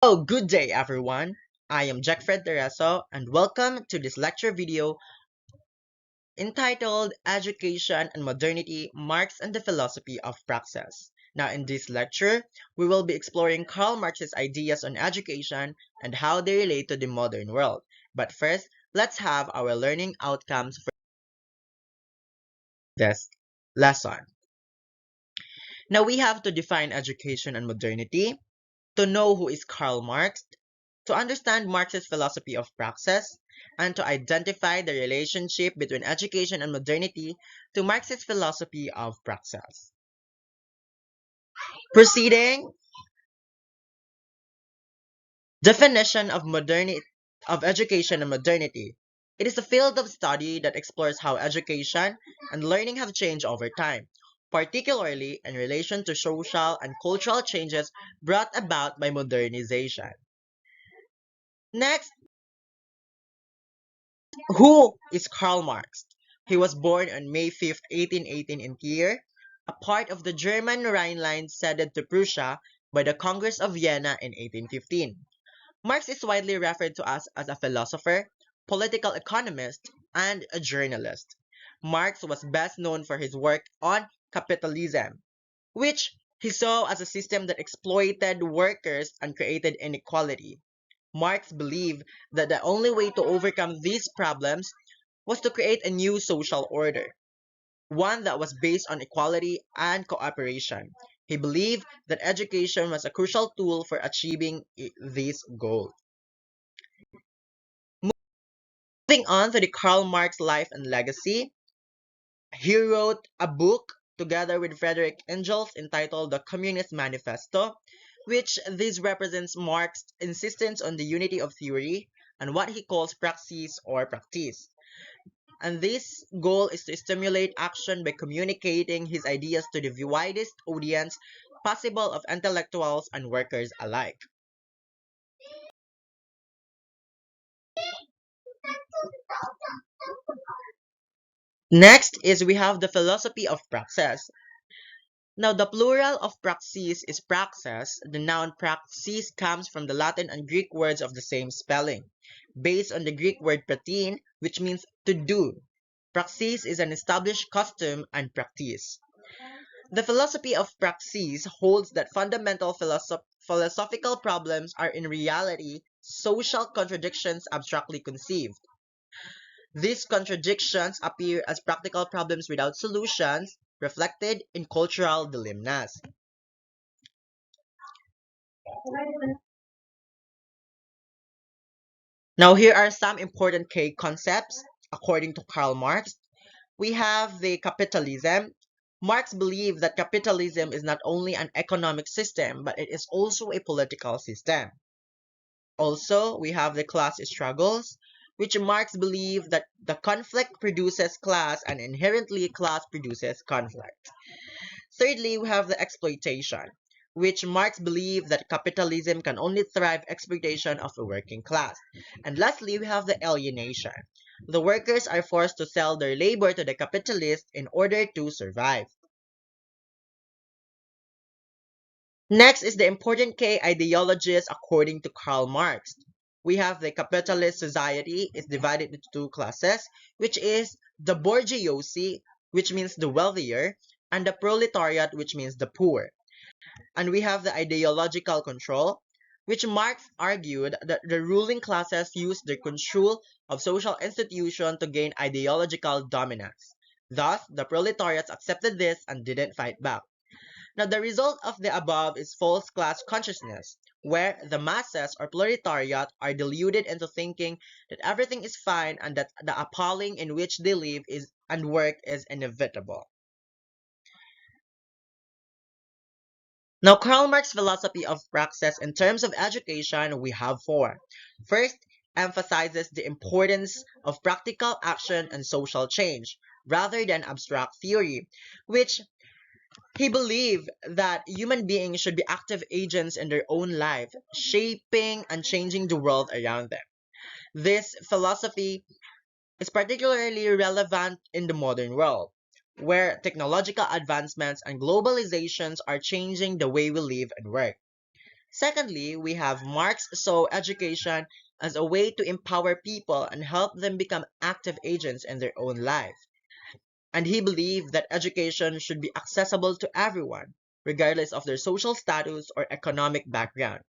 Oh, good day, everyone. I am Tereso, and welcome to this lecture video entitled Education and Modernity, Marx and the Philosophy of Praxis. Now, in this lecture, we will be exploring Karl Marx's ideas on education and how they relate to the modern world. But first, let's have our learning outcomes for this lesson. Now, we have to define education and modernity, to know who is Karl Marx, to understand Marx's philosophy of praxis, and to identify the relationship between education and modernity to Marx's philosophy of praxis. Proceeding, definition of modernity of education and modernity. It is a field of study that explores how education and learning have changed over time, particularly in relation to social and cultural changes brought about by modernization. Next, who is Karl Marx? He was born on May 5th, 1818 in Trier, a part of the German Rhineland ceded to Prussia by the Congress of Vienna in 1815. Marx is widely referred to as a philosopher, political economist, and a journalist. Marx was best known for his work on capitalism, which he saw as a system that exploited workers and created inequality. Marx believed that the only way to overcome these problems was to create a new social order, one that was based on equality and cooperation. He believed that education was a crucial tool for achieving this goal. Moving on to the Karl Marx life and legacy, he wrote a book together with Frederick Engels entitled The Communist Manifesto, which this represents Marx's insistence on the unity of theory and what he calls praxis or practice. And this goal is to stimulate action by communicating his ideas to the widest audience possible of intellectuals and workers alike. Next is we have the philosophy of praxis. Now, the plural of praxis is praxis. The noun praxis comes from the Latin and Greek words of the same spelling, based on the Greek word pratin, which means to do. Praxis is an established custom and practice. The philosophy of praxis holds that fundamental philosophical problems are in reality social contradictions abstractly conceived. These contradictions appear as practical problems without solutions, reflected in cultural dilemmas. Now, here are some important key concepts according to Karl Marx. We have the capitalism. Marx believed that capitalism is not only an economic system, but it is also a political system. Also, we have the class struggles, which Marx believed that the conflict produces class and inherently class produces conflict. Thirdly, we have the exploitation, which Marx believed that capitalism can only thrive exploitation of the working class. And lastly, we have the alienation. The workers are forced to sell their labor to the capitalists in order to survive. Next is the important key ideologies according to Karl Marx. We have the capitalist society is divided into two classes, which is the bourgeoisie, which means the wealthier, and the proletariat, which means the poor. And we have the ideological control, which Marx argued that the ruling classes used their control of social institutions to gain ideological dominance. Thus, the proletariats accepted this and didn't fight back. Now, the result of the above is false class consciousness, where the masses or proletariat are deluded into thinking that everything is fine and that the appalling in which they live is and work is inevitable. Now, Karl Marx's philosophy of praxis in terms of education, we have four. First, emphasizes the importance of practical action and social change, rather than abstract theory, which he believed that human beings should be active agents in their own life, shaping and changing the world around them. This philosophy is particularly relevant in the modern world, where technological advancements and globalizations are changing the way we live and work. Secondly, we have Marx saw education as a way to empower people and help them become active agents in their own life. And he believed that education should be accessible to everyone, regardless of their social status or economic background.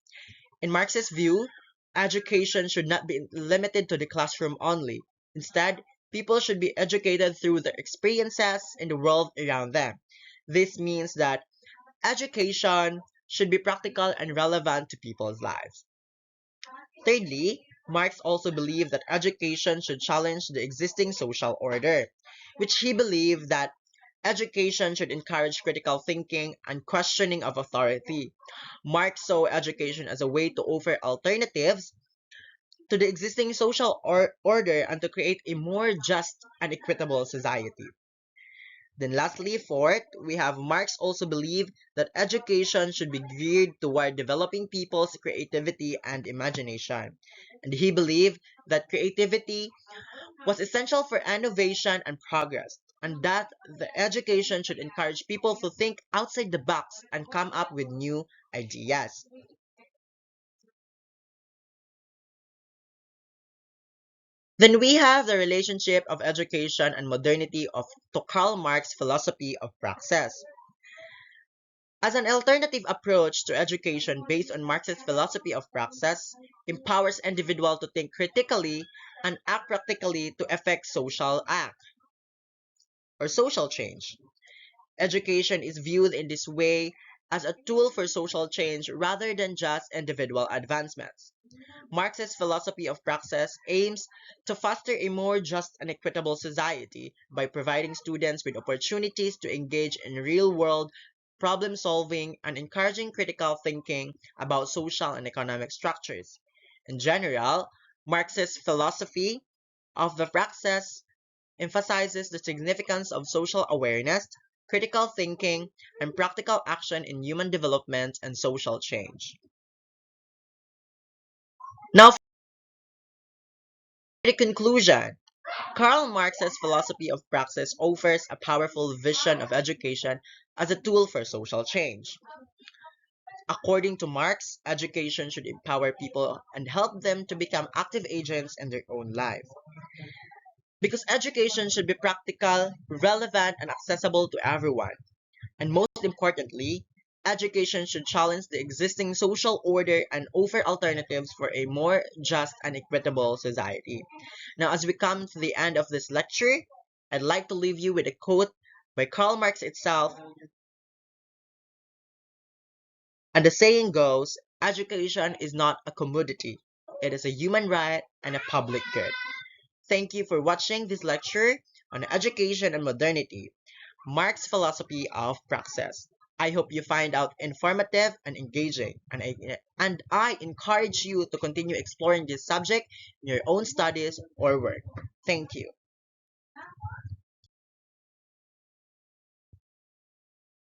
In Marx's view, education should not be limited to the classroom only. Instead, people should be educated through their experiences in the world around them. This means that education should be practical and relevant to people's lives. Thirdly, Marx also believed that education should challenge the existing social order, which he believed that education should encourage critical thinking and questioning of authority. Marx saw education as a way to offer alternatives to the existing social order and to create a more just and equitable society. Then lastly, fourth, we have Marx also believed that education should be geared toward developing people's creativity and imagination. And he believed that creativity was essential for innovation and progress, and that the education should encourage people to think outside the box and come up with new ideas. Then we have the relationship of education and modernity to Karl Marx's philosophy of praxis. As an alternative approach to education based on Marx's philosophy of praxis, empowers individuals to think critically and act practically to effect social act or social change. Education is viewed in this way as a tool for social change rather than just individual advancements. Marx's philosophy of praxis aims to foster a more just and equitable society by providing students with opportunities to engage in real-world problem solving and encouraging critical thinking about social and economic structures. In general, Marx's philosophy of the praxis emphasizes the significance of social awareness, critical thinking, and practical action in human development and social change. Now, for the conclusion, Karl Marx's philosophy of praxis offers a powerful vision of education as a tool for social change. According to Marx, education should empower people and help them to become active agents in their own life. Because education should be practical, relevant, and accessible to everyone. And most importantly, education should challenge the existing social order and offer alternatives for a more just and equitable society. Now, as we come to the end of this lecture, I'd like to leave you with a quote by Karl Marx itself, and the saying goes, education is not a commodity. It is a human right and a public good. Thank you for watching this lecture on education and modernity. Marx's philosophy of praxis. I hope you find out informative and engaging, and I encourage you to continue exploring this subject in your own studies or work. Thank you.